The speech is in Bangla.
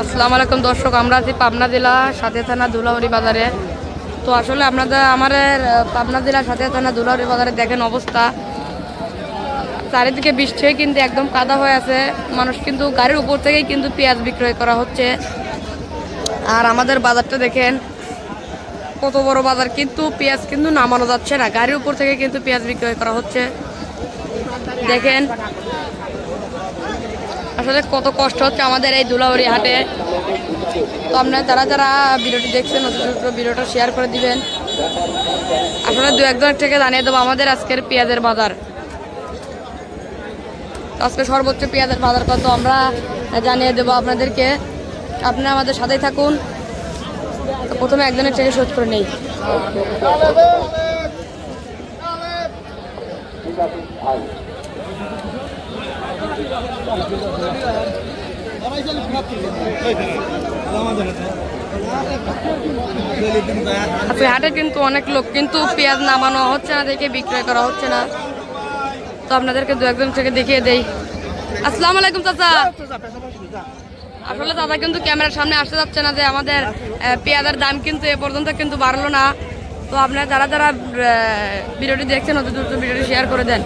আসসালামু আলাইকুম দর্শক, আমরা আছি পাবনা জেলা সাথে থানা ধুলাউড়ি বাজারে। তো আসলে আমাদের পাবনা জেলা সাথে থানা ধুলাউড়ি বাজারে দেখেন অবস্থা, চারিদিকে বৃষ্টি হয়ে কিন্তু একদম কাদা হয়ে আছে। মানুষ কিন্তু গাড়ির উপর থেকেই কিন্তু পেঁয়াজ বিক্রয় করা হচ্ছে। আর আমাদের বাজারটা দেখেন কত বড় বাজার, কিন্তু পেঁয়াজ কিন্তু নামানো যাচ্ছে না, গাড়ির উপর থেকে কিন্তু পেঁয়াজ বিক্রয় করা হচ্ছে। দেখেন আসলে কত কষ্ট হচ্ছে আমাদের এই ধুলাউড়ি হাটে। তো আপনারা যারা যারা ভিডিওটি দেখছেন ভিডিওটা শেয়ার করে দিবেন। আসলে দু একজনের থেকে জানিয়ে দেবো আমাদের আজকের পেঁয়াজের বাজার। আজকে সর্বোচ্চ পেঁয়াজের বাজার কত আমরা জানিয়ে দেবো আপনাদেরকে, আপনারা আমাদের সাথেই থাকুন। তো প্রথমে একজনের থেকে শোধ করে নেই। আজকে হাটে কিন্তু অনেক লোক, কিন্তু পেঁয়াজ নামানো হচ্ছে না দেখে বিক্রয় করা হচ্ছে না। তো আপনাদেরকে দু একজন থেকে দেখিয়ে দেই। আসসালামু আলাইকুম চাচা। আসলে দাদা কিন্তু ক্যামেরার সামনে আসতে যাচ্ছে না যে আমাদের পেঁয়াজের দাম কিন্তু এ পর্যন্ত কিন্তু বাড়লো না। তো আপনারা যারা যারা ভিডিওটি দেখছেন অতি দ্রুত ভিডিওটি শেয়ার করে দেন।